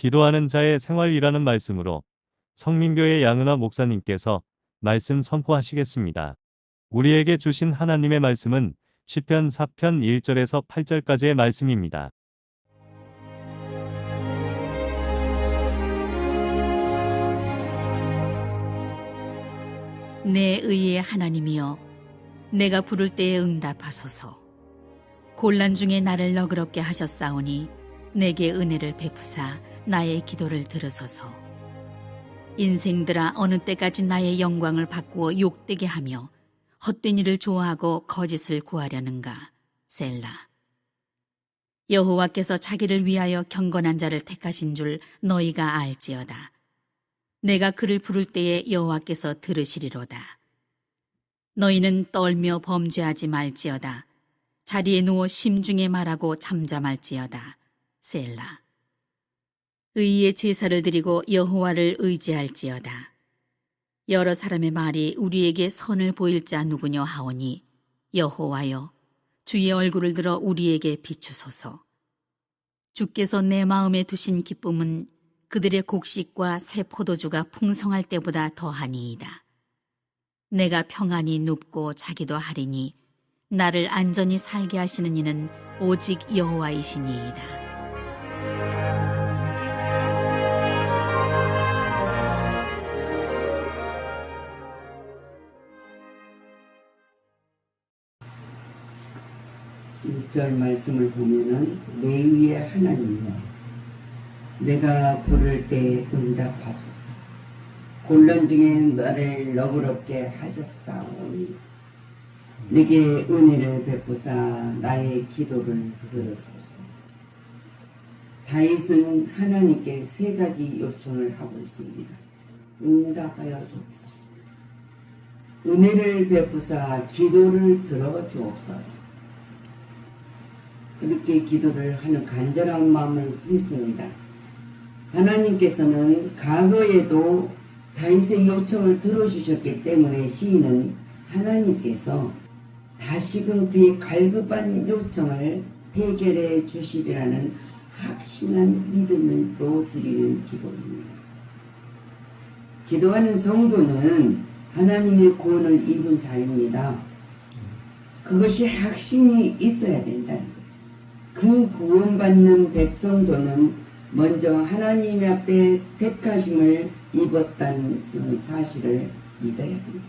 기도하는 자의 생활이라는 말씀으로 성민교회 양은화 목사님께서 말씀 선포하시겠습니다. 우리에게 주신 하나님의 말씀은 시편 4편 1절에서 8절까지의 말씀입니다. 내 의의 하나님이여, 내가 부를 때에 응답하소서. 곤란 중에 나를 너그럽게 하셨사오니 내게 은혜를 베푸사 나의 기도를 들으소서. 인생들아, 어느 때까지 나의 영광을 바꾸어 욕되게 하며 헛된 일을 좋아하고 거짓을 구하려는가. 셀라. 여호와께서 자기를 위하여 경건한 자를 택하신 줄 너희가 알지어다. 내가 그를 부를 때에 여호와께서 들으시리로다. 너희는 떨며 범죄하지 말지어다. 자리에 누워 심중에 말하고 잠잠할지어다. 셀라. 의의 제사를 드리고 여호와를 의지할지어다. 여러 사람의 말이 우리에게 선을 보일 자 누구냐 하오니, 여호와여, 주의 얼굴을 들어 우리에게 비추소서. 주께서 내 마음에 두신 기쁨은 그들의 곡식과 새 포도주가 풍성할 때보다 더하니이다. 내가 평안히 눕고 자기도 하리니 나를 안전히 살게 하시는 이는 오직 여호와이시니이다. 일절 말씀을 보면은 내 의의 하나님이여, 내가 부를 때 응답하소서. 곤란 중에 나를 너그럽게 하셨사오니 내게 은혜를 베푸사 나의 기도를 들으소서. 다윗은 하나님께 세 가지 요청을 하고 있습니다. 응답하여 주옵소서, 은혜를 베푸사 기도를 들어 주옵소서. 그렇게 기도를 하는 간절한 마음을 품습니다. 하나님께서는 과거에도 다윗의 요청을 들어주셨기 때문에 시인은 하나님께서 다시금 그의 갈급한 요청을 해결해 주시리라는 확신한 믿음으로 드리는 기도입니다. 기도하는 성도는 하나님의 구원을 입은 자입니다. 그것이 확신이 있어야 된다는 거죠. 그 구원받는 백성도는 먼저 하나님 앞에 택하심을 입었다는 사실을 믿어야 됩니다.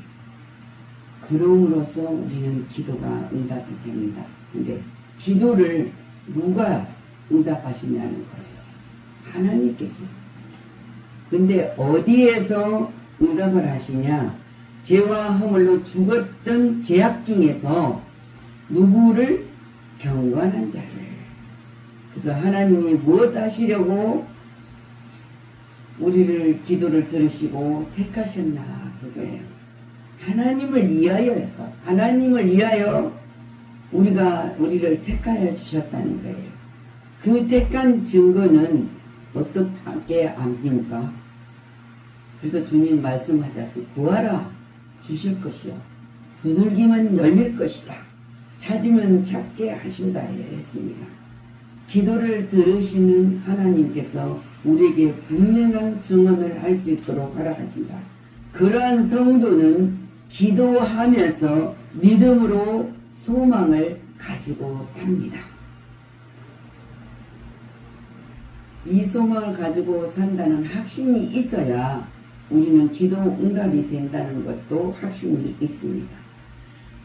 그럼으로써 우리는 기도가 응답이 됩니다. 근데 기도를 누가 응답하시냐는 거예요. 하나님께서. 근데 어디에서 응답을 하시냐? 죄와 허물로 죽었던 죄악 중에서 누구를? 경건한 자를. 그래서 하나님이 무엇 하시려고 우리를 기도를 들으시고 택하셨나 그거예요. 하나님을 위하여서, 하나님을 위하여 우리를 택하여 주셨다는 거예요. 그 택한 증거는 어떻게 압니까? 그래서 주님 말씀하셨어요. 구하라, 주실 것이요, 두들기면 열릴 것이다, 찾으면 찾게 하신다 했습니다. 기도를 들으시는 하나님께서 우리에게 분명한 증언을 할 수 있도록 허락하신다. 그러한 성도는 기도하면서 믿음으로 소망을 가지고 삽니다. 이 소망을 가지고 산다는 확신이 있어야 우리는 기도 응답이 된다는 것도 확신이 있습니다.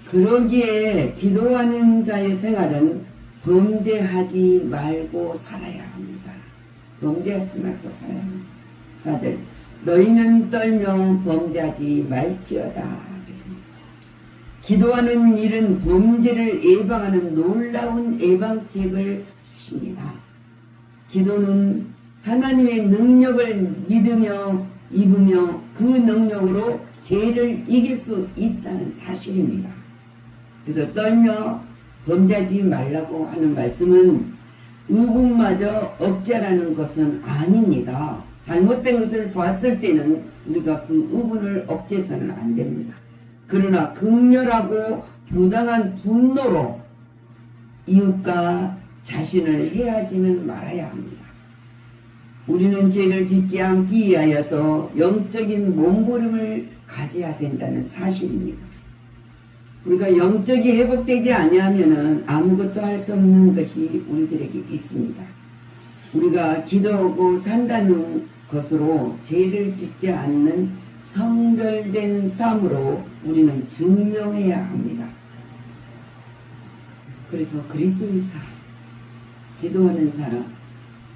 그러기에 기도하는 자의 생활은 범죄하지 말고 살아야 합니다. 범죄하지 말고 살아야 합니다. 4절, 너희는 떨며 범죄하지 말지어다. 그랬습니다. 기도하는 일은 범죄를 예방하는 놀라운 예방책을 주십니다. 기도는 하나님의 능력을 믿으며 입으며 그 능력으로 죄를 이길 수 있다는 사실입니다. 그래서 떨며 범죄하지 말라고 하는 말씀은 의복마저 억제라는 것은 아닙니다. 잘못된 것을 봤을 때는 우리가 그 의분을 억제해서는 안 됩니다. 그러나 극렬하고 부당한 분노로 이웃과 자신을 해하지는 말아야 합니다. 우리는 죄를 짓지 않기 위하여서 영적인 몸부림을 가져야 된다는 사실입니다. 우리가 영적이 회복되지 아니하면은 아무것도 할 수 없는 것이 우리들에게 있습니다. 우리가 기도하고 산다는 것으로 죄를 짓지 않는 성별된 삶으로 우리는 증명해야 합니다. 그래서 그리스도의 사람, 기도하는 사람,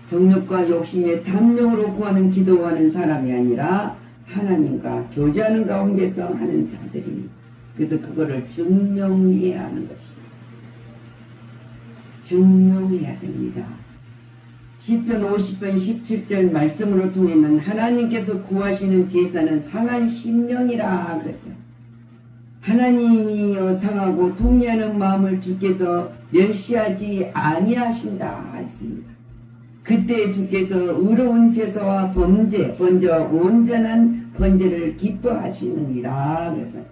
정욕과 욕심의 탐욕으로 구하는 기도하는 사람이 아니라 하나님과 교제하는 가운데서 하는 자들입니다. 그래서 그거를 증명해야 하는 것이죠. 증명해야 됩니다. 시편 50편 17절 말씀으로 통하면 하나님께서 구하시는 제사는 상한 심령이라 그랬어요. 하나님이여 상하고 통리하는 마음을 주께서 멸시하지 아니하신다 했습니다. 그때 주께서 의로운 제사와 번제와 온전한 번제를 기뻐하시느니라 그랬어요.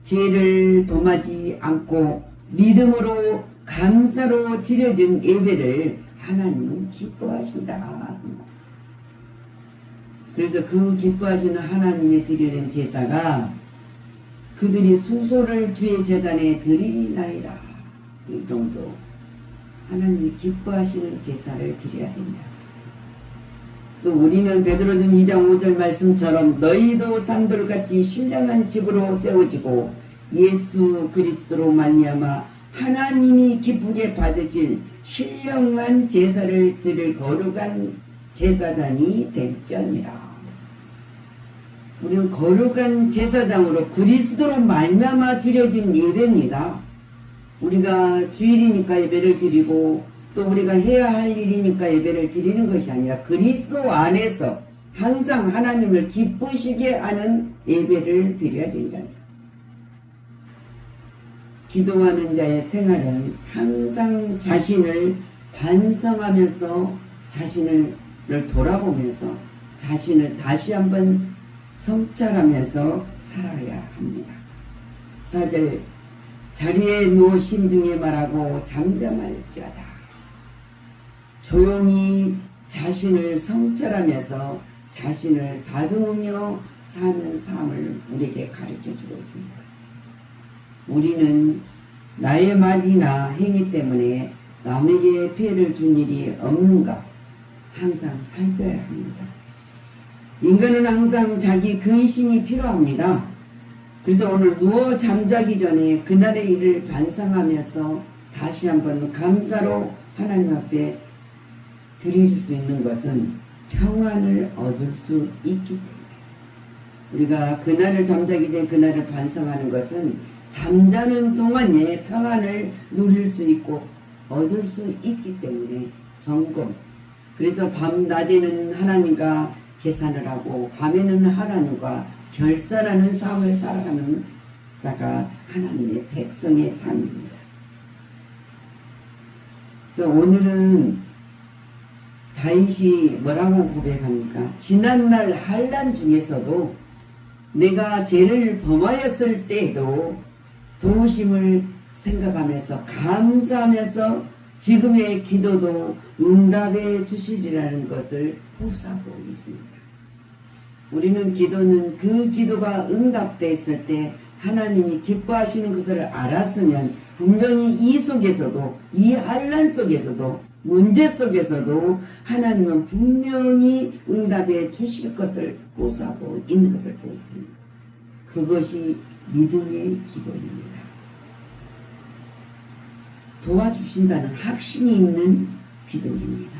죄를 범하지 않고 믿음으로 감사로 드려진 예배를 하나님은 기뻐하신다. 그래서 그 기뻐하시는 하나님의 드리는 제사가 그들이 수소를 주의 제단에 드리나이다. 이 정도 하나님이 기뻐하시는 제사를 드려야 된다. 그래서 우리는 베드로전 2장 5절 말씀처럼 너희도 산돌같이 신령한 집으로 세워지고 예수 그리스도로 말미암아 하나님이 기쁘게 받으실 신령한 제사를 드릴 거룩한 제사장이 될지니라. 우리는 거룩한 제사장으로 그리스도로 말미암아 드려진 예배입니다. 우리가 주일이니까 예배를 드리고 또 우리가 해야 할 일이니까 예배를 드리는 것이 아니라 그리스도 안에서 항상 하나님을 기쁘시게 하는 예배를 드려야 된다. 기도하는 자의 생활은 항상 자신을 반성하면서 자신을 돌아보면서 자신을 다시 한번 성찰하면서 살아야 합니다. 4절 자리에 누워 심중에 말하고 잠잠할지어다. 조용히 자신을 성찰하면서 자신을 다듬으며 사는 삶을 우리에게 가르쳐주고 있습니다. 우리는 나의 말이나 행위 때문에 남에게 피해를 준 일이 없는가 항상 살펴야 합니다. 인간은 항상 자기 근신이 필요합니다. 그래서 오늘 누워 잠자기 전에 그날의 일을 반성하면서 다시 한번 감사로 하나님 앞에 드리실 수 있는 것은 평안을 얻을 수 있기 때문에 우리가 그날을 잠자기 전에 그날을 반성하는 것은 잠자는 동안에 평안을 누릴 수 있고 얻을 수 있기 때문에 점검. 그래서 낮에는 하나님과 계산을 하고 밤에는 하나님과 결산하는 삶을 살아가는 자가 하나님의 백성의 삶입니다. 그래서 오늘은 다윗이 뭐라고 고백합니까? 지난날 환난 중에서도 내가 죄를 범하였을 때에도 도우심을 생각하면서 감사하면서 지금의 기도도 응답해 주시리라는 것을 보사하고 있습니다. 우리는 기도는 그 기도가 응답됐을 때 하나님이 기뻐하시는 것을 알았으면 분명히 이 속에서도 이 환난 속에서도 문제 속에서도 하나님은 분명히 응답해 주실 것을 보사하고 있는 것을 보습니다. 그것이 믿음의 기도입니다. 도와주신다는 확신이 있는 기도입니다.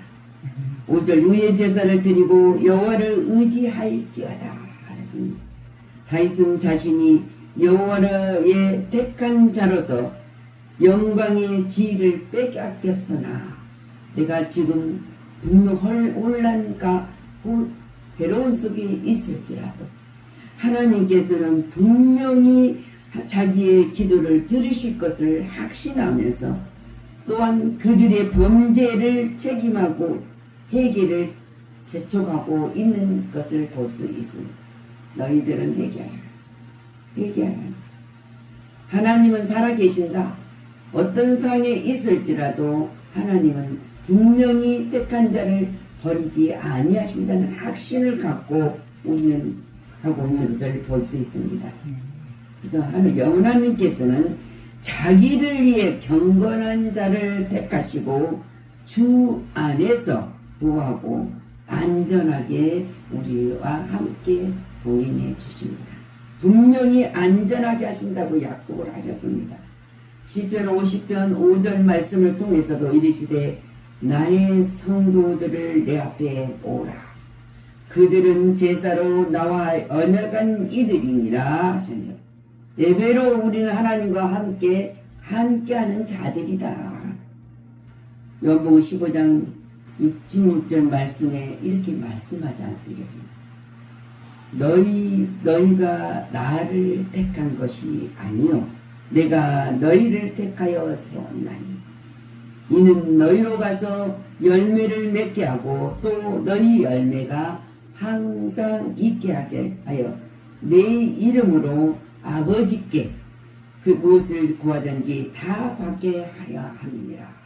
5절 의의 제사를 드리고 여호와를 의지할지어다 하였습니다. 다윗은 자신이 여호와의 택한 자로서 영광의 지위를 빼앗겼으나 내가 지금 분노 혼란과 괴로움 속에 있을지라도 하나님께서는 분명히 자기의 기도를 들으실 것을 확신하면서 또한 그들의 범죄를 책임하고 회개를 재촉하고 있는 것을 볼 수 있습니다. 너희들은 회개하라. 회개하라. 하나님은 살아계신다. 어떤 상에 있을지라도 하나님은 분명히 택한 자를 버리지 아니하신다는 확신을 갖고 우리는 하고 있는 것을 볼 수 있습니다. 그래서 하나님께서는 자기를 위해 경건한 자를 택하시고 주 안에서 보호하고 안전하게 우리와 함께 동행해 주십니다. 분명히 안전하게 하신다고 약속을 하셨습니다. 시편 50편 5절 말씀을 통해서도 이르시되 나의 성도들을 내 앞에 모으라. 그들은 제사로 나와 언약한 이들이니라 하셨네요. 예배로 우리는 하나님과 함께하는 자들이다. 요한복음 15장 16절 말씀에 이렇게 말씀하지 않습니까? 너희가 나를 택한 것이 아니요 내가 너희를 택하여 세웠나니 이는 너희로 가서 열매를 맺게 하고 또 너희 열매가 항상 있게 하게 하여 내 이름으로 아버지께 그 무엇을 구하든지 다 받게 하려 함이니라.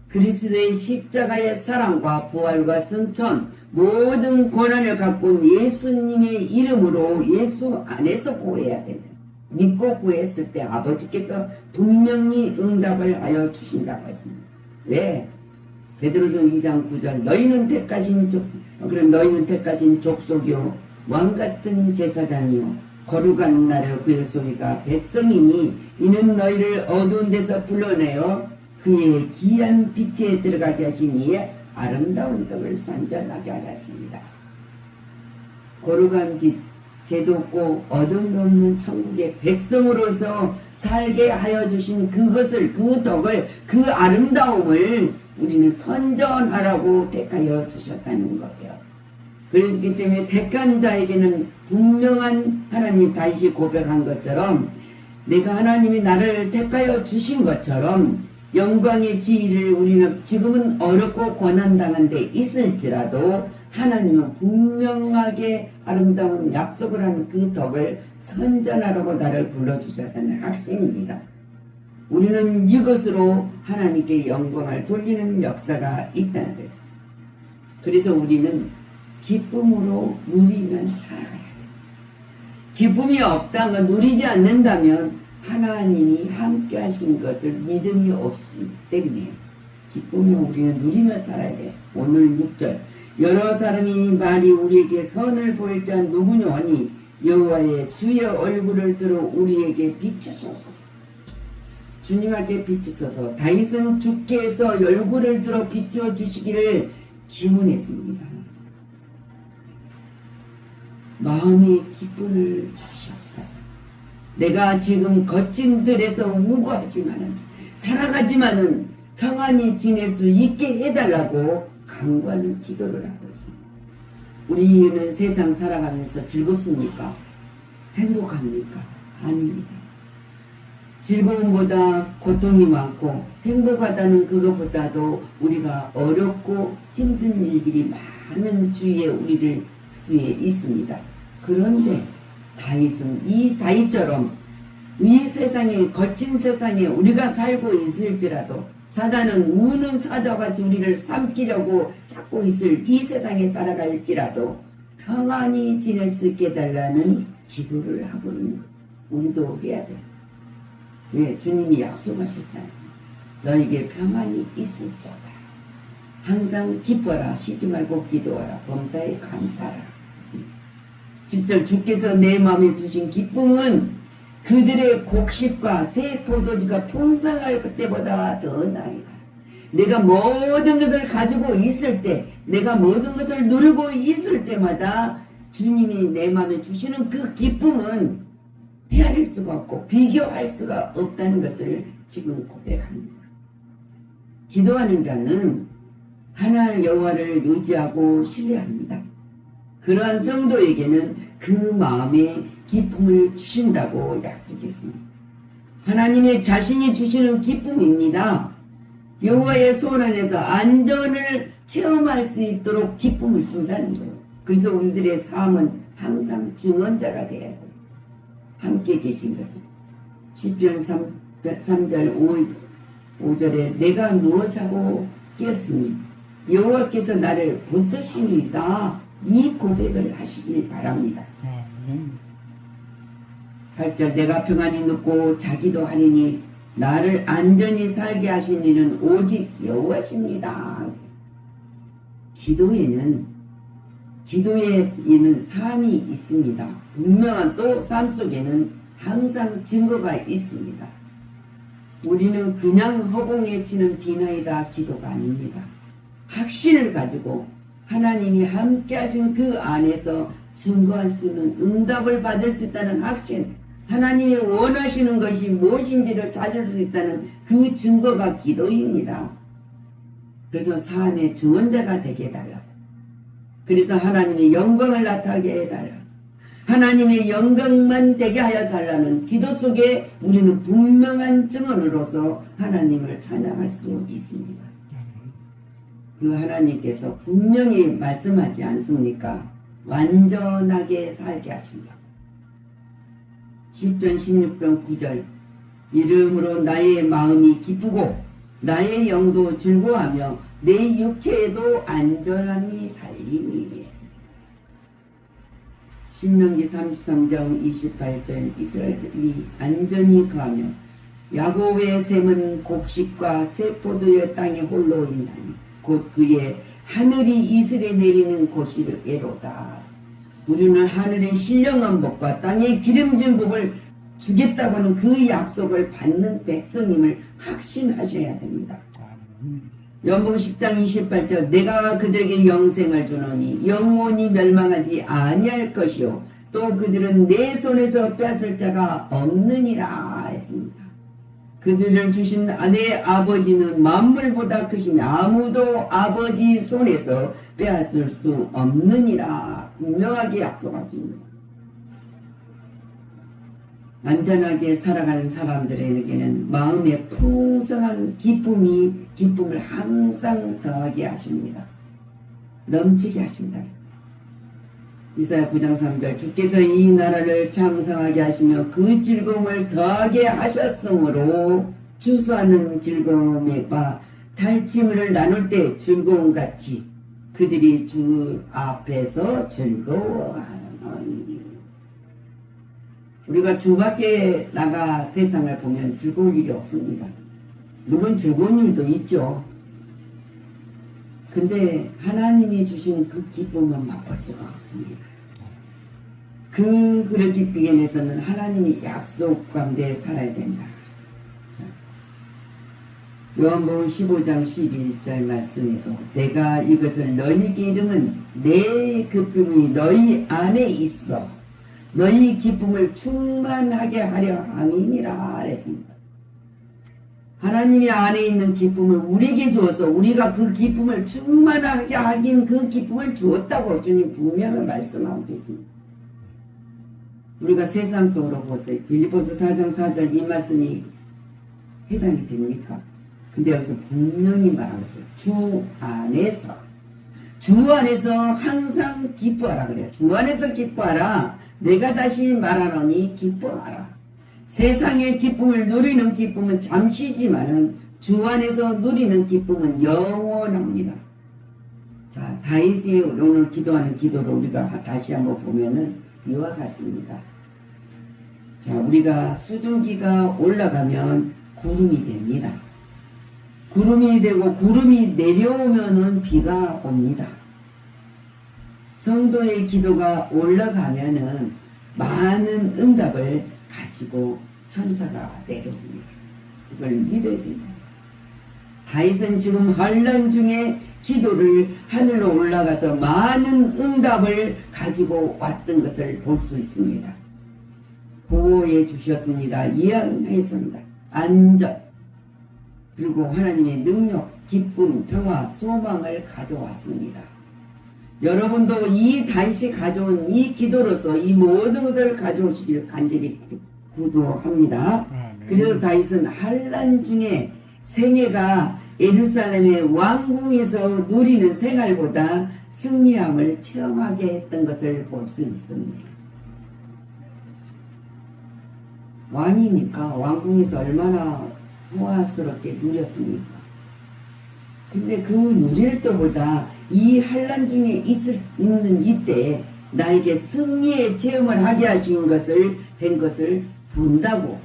그리스도의 십자가의 사랑과 부활과 승천 모든 권한을 갖고 온 예수님의 이름으로 예수 안에서 구해야 됩니다. 믿고 구했을 때 아버지께서 분명히 응답을 하여 주신다고 했습니다. 왜? 베드로서 2장 9절 너희는 택하신 족속이요 왕같은 제사장이요 거룩한 나라 그의 소리가 백성이니 이는 너희를 어두운 데서 불러내어 그의 귀한 빛에 들어가게 하시니 아름다운 떡을 산전하게 하십니다. 거룩한 빛, 죄도 없고 어둠도 없는 천국의 백성으로서 살게 하여 주신 그것을, 그 덕을, 그 아름다움을 우리는 선전하라고 택하여 주셨다는 거예요. 그렇기 때문에 택한 자에게는 분명한 하나님 다윗이 고백한 것처럼 내가 하나님이 나를 택하여 주신 것처럼 영광의 지위를 우리는 지금은 어렵고 고난당한 데 있을지라도 하나님은 분명하게 아름다운 약속을 하는 그 덕을 선전하라고 나를 불러주셨다는 확신입니다. 우리는 이것으로 하나님께 영광을 돌리는 역사가 있다는 것이죠. 그래서 우리는 기쁨으로 누리면 살아가야 돼요. 기쁨이 없다가 누리지 않는다면 하나님이 함께 하신 것을 믿음이 없기 때문에 기쁨이 우리는 누리며 살아야 돼요. 오늘 6절 여러 사람이 말이 우리에게 선을 보일 자 누구냐니 여호와의 주의 얼굴을 들어 우리에게 비추소서. 주님께 비추소서. 다윗은 주께서 얼굴을 들어 비추어 주시기를 기원했습니다. 마음의 기쁨을 주시옵소서. 내가 지금 거친 들에서 우고하지만은 살아가지만은 평안히 지낼 수 있게 해달라고 간구하는 기도를 하고 있습니다. 우리는 세상 살아가면서 즐겁습니까? 행복합니까? 아닙니다. 즐거움보다 고통이 많고 행복하다는 그것보다도 우리가 어렵고 힘든 일들이 많은 주위에 우리를 수에 있습니다. 그런데 다윗은 이 다윗처럼 이 세상에 거친 세상에 우리가 살고 있을지라도 사단은 우는 사자같이 우리를 삼키려고 찾고 있을 이 세상에 살아갈지라도 평안히 지낼 수 있게 해달라는 기도를 하고는 우리도 해야 돼. 왜? 주님이 약속하셨잖아요. 너에게 평안이 있을지어다. 항상 기뻐라. 쉬지 말고 기도하라. 범사에 감사하라. 10절 주께서 내 마음에 두신 기쁨은 그들의 곡식과 새 포도주가 풍성할 그때보다 더 나이다. 내가 모든 것을 가지고 있을 때, 내가 모든 것을 누리고 있을 때마다 주님이 내 마음에 주시는 그 기쁨은 헤아릴 수가 없고 비교할 수가 없다는 것을 지금 고백합니다. 기도하는 자는 하나님 여호와를 의지하고 신뢰합니다. 그러한 성도에게는 그 마음에 기쁨을 주신다고 약속했습니다. 하나님의 자신이 주시는 기쁨입니다. 여호와의 손 안에서 안전을 체험할 수 있도록 기쁨을 준다는 거예요. 그래서 우리들의 삶은 항상 증언자가 되어야 돼요. 함께 계신 것은 시편 3절 5절에 내가 누워 자고 깼으니 여호와께서 나를 붙드시리다. 이 고백을 하시길 바랍니다. 8절 내가 평안히 눕고 자기도 하리니 나를 안전히 살게 하신 이는 오직 여호와십니다. 기도에는 삶이 있습니다. 분명한 또 삶 속에는 항상 증거가 있습니다. 우리는 그냥 허공에 치는 비나이다 기도가 아닙니다. 확신을 가지고 하나님이 함께 하신 그 안에서 증거할 수 있는 응답을 받을 수 있다는 확신, 하나님이 원하시는 것이 무엇인지를 찾을 수 있다는 그 증거가 기도입니다. 그래서 삶의 증언자가 되게 해달라고. 그래서 하나님의 영광을 나타나게 해달라고. 하나님의 영광만 되게 하여 달라는 기도 속에 우리는 분명한 증언으로서 하나님을 찬양할 수 있습니다. 그 하나님께서 분명히 말씀하지 않습니까? 완전하게 살게 하신다. 시편 16편 9절 이름으로 나의 마음이 기쁘고 나의 영도 즐거워하며 내 육체에도 안전하니 살림이 했습니다. 신명기 33장 28절 이스라엘이 안전히 거하며 야곱의 샘은 곡식과 새 포도의 땅에 홀로 있나니 곧 그의 하늘이 이슬에 내리는 곳이로다. 우리는 하늘의 신령한 복과 땅의 기름진 복을 주겠다고 하는 그 약속을 받는 백성임을 확신하셔야 됩니다. 연봉 10장 28절 내가 그들에게 영생을 주노니 영원히 멸망하지 아니할 것이요 또 그들은 내 손에서 뺏을 자가 없느니라 했습니다. 그들을 주신 내 아버지는 만물보다 크시며 아무도 아버지 손에서 빼앗을 수 없느니라 분명하게 약속하십니다. 안전하게 살아가는 사람들에게는 마음에 풍성한 기쁨을 항상 더하게 하십니다. 넘치게 하신다. 이사야 9장 3절 주께서 이 나라를 창성하게 하시며 그 즐거움을 더하게 하셨으므로 주수하는 즐거움과 탈취물을 나눌 때 즐거움같이 그들이 주 앞에서 즐거워하노니. 우리가 주 밖에 나가 세상을 보면 즐거울 일이 없습니다. 물론 즐거운 일도 있죠. 근데 하나님이 주신 그 기쁨은 맛볼 수가 없습니다. 그렇기 때문에서는 하나님이 약속 가운데 살아야 된다. 요한복음 15장 11절 말씀에도 내가 이것을 너희에게 이름은 내 기쁨이 너희 안에 있어 너희 기쁨을 충만하게 하려 함이니라 했습니다. 하나님이 안에 있는 기쁨을 우리에게 주어서 우리가 그 기쁨을 충만하게 하긴 그 기쁨을 주었다고 주님 분명히 말씀하고 계십니다. 우리가 세상적으로 보세요. 빌립보서 4장 4절 이 말씀이 해당이 됩니까? 근데 여기서 분명히 말하고 있어요. 주 안에서 항상 기뻐하라 그래요. 주 안에서 기뻐하라. 내가 다시 말하노니 기뻐하라. 세상의 기쁨을 누리는 기쁨은 잠시지만은 주 안에서 누리는 기쁨은 영원합니다. 자, 다윗이 오늘 기도하는 기도를 우리가 다시 한번 보면은 이와 같습니다. 자, 우리가 수증기가 올라가면 구름이 됩니다. 구름이 되고 구름이 내려오면은 비가 옵니다. 성도의 기도가 올라가면은 많은 응답을 가지고 천사가 내려옵니다. 그걸 믿어야 됩니다. 다윗은 지금 환난 중에 기도를 하늘로 올라가서 많은 응답을 가지고 왔던 것을 볼 수 있습니다. 보호해 주셨습니다. 이해했습니다. 안전 그리고 하나님의 능력, 기쁨, 평화, 소망을 가져왔습니다. 여러분도 이 다윗이 가져온 이 기도로서 이 모든 것을 가져오시길 간절히 기도합니다. 그래서 다윗은 환난 중에 생애가 예루살렘의 왕궁에서 누리는 생활보다 승리함을 체험하게 했던 것을 볼 수 있습니다. 왕이니까 왕궁에서 얼마나 호화스럽게 누렸습니까? 근데 그 누릴 때보다 이 환난 중에 있는 이때 나에게 승리의 체험을 하게 하신 것을 된 것을 본다고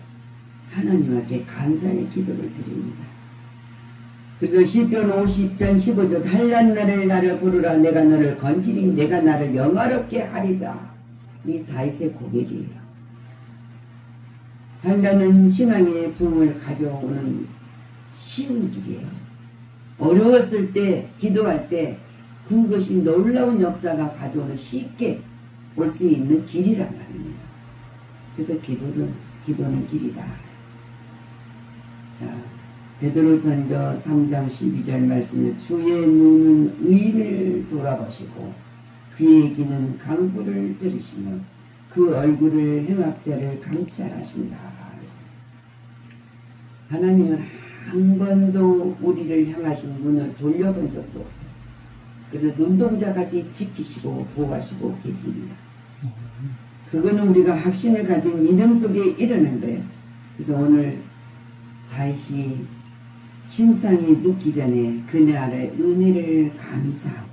하나님께 감사의 기도를 드립니다. 그래서 시편 50편 15절 환난 날을 나를 부르라 내가 너를 건지리 내가 나를 영화롭게 하리다. 이 다윗의 고백이에요. 환난은 신앙의 부흥을 가져오는 쉬운 길이에요. 어려웠을 때 기도할 때 그것이 놀라운 역사가 가져오는 쉽게 올 수 있는 길이란 말입니다. 그래서 기도는 길이다. 자, 베드로전서 3장 12절 말씀에 주의 눈은 의인을 돌아보시고 그의 귀는 강구를 들으시며 그 얼굴을 행악자를 감찰하신다. 하나님은 한 번도 우리를 향하신 눈을 돌려본 적도 없어요. 그래서 눈동자까지 지키시고 보호하시고 계십니다. 그거는 우리가 확신을 가진 믿음 속에 일어난 거예요. 그래서 오늘 다시 침상에 눕기 전에 그네 아래 은혜를 감사하고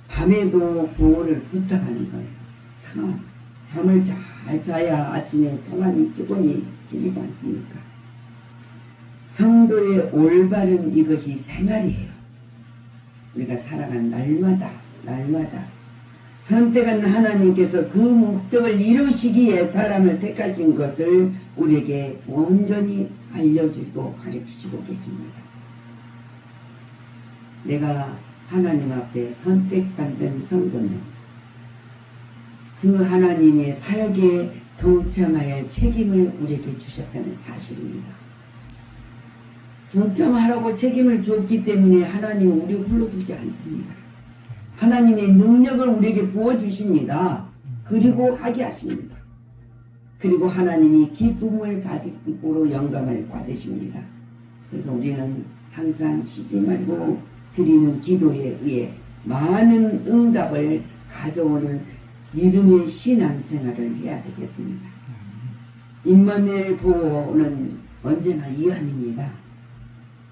밤에도 보호를 부탁하는 거예요. 잠을 잘 자야 아침에 평안히 기분이 풀리지 않습니까? 성도의 올바른 이것이 생활이에요. 우리가 살아가는 날마다 선택한 하나님께서 그 목적을 이루시기에 사람을 택하신 것을 우리에게 온전히 알려주고 가르치시고 계십니다. 내가 하나님 앞에 선택받은 성도는 그 하나님의 사역에 동참할 책임을 우리에게 주셨다는 사실입니다. 동참하라고 책임을 줬기 때문에 하나님은 우리 홀로 두지 않습니다. 하나님의 능력을 우리에게 부어주십니다. 그리고 하게 하십니다. 그리고 하나님이 기쁨을 받으시고 영광을 받으십니다. 그래서 우리는 항상 쉬지 말고 드리는 기도에 의해 많은 응답을 가져오는 믿음의 신앙생활을 해야 되겠습니다. 임마누엘 보호는 언제나 이한입니다.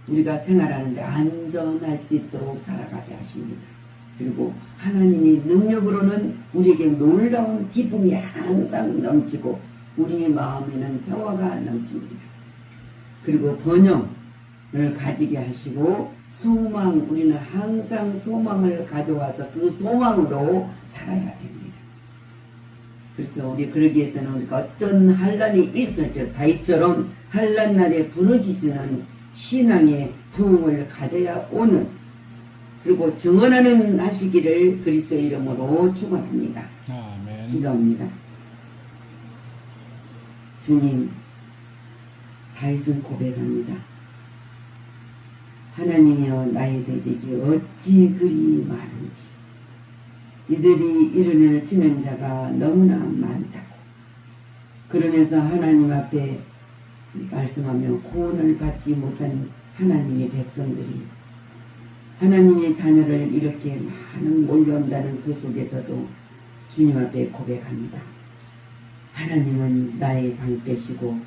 우리가 생활하는데 안전할 수 있도록 살아가게 하십니다. 그리고 하나님의 능력으로는 우리에게 놀라운 기쁨이 항상 넘치고 우리의 마음에는 평화가 넘칩니다. 그리고 번영을 가지게 하시고 소망, 우리는 항상 소망을 가져와서 그 소망으로 살아야 됩니다. 그래서 우리 그러기 위해서는 우리가 어떤 환난이 있을지 다윗처럼 환난 날에 부르짖으시는 신앙의 부흥을 가져야 오는 그리고 증언하는 하시기를 그리스도의 이름으로 축원합니다. 아멘. 기도합니다. 주님, 다윗은 고백합니다. 하나님이여 나의 대적이 어찌 그리 많은지 이들이 이른을 치는 자가 너무나 많다고 그러면서 하나님 앞에 말씀하며 구원을 받지 못한 하나님의 백성들이 하나님의 자녀를 이렇게 많은 몰려온다는 그 속에서도 주님 앞에 고백합니다. 하나님은 나의 방패시고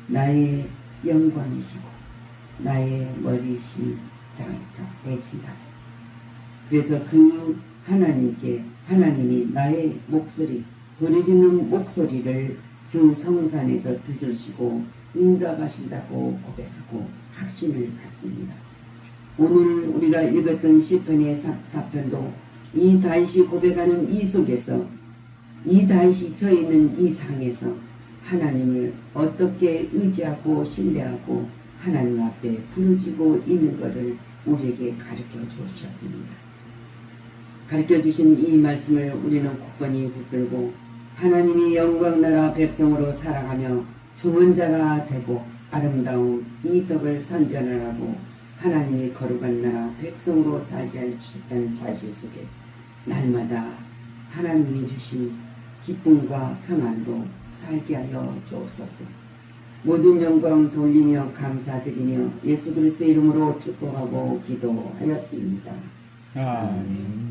나의 영광이시고 나의 머리신 자가 되신다. 그래서 그 하나님께 하나님이 나의 목소리 부르짖는 목소리를 그 성산에서 들으시고 응답하신다고 고백하고 확신을 갖습니다. 오늘 우리가 읽었던 시편의 4편도 이 다윗이 고백하는 이 속에서 이 다윗이 처해있는 이 상에서 하나님을 어떻게 의지하고 신뢰하고 하나님 앞에 부르짖고 있는 것을 우리에게 가르쳐 주셨습니다. 가르쳐 주신 이 말씀을 우리는 굳건히 붙들고 하나님이 영광나라 백성으로 살아가며 증언자가 되고 아름다운 이 덕을 선전하라고 하나님이 거룩한 나라 백성으로 살게 해주셨다는 사실 속에 날마다 하나님이 주신 기쁨과 평안으로 살게 하여 주옵소서. 모든 영광 돌리며 감사드리며 예수 그리스도의 이름으로 축복하고 기도하였습니다. 아멘.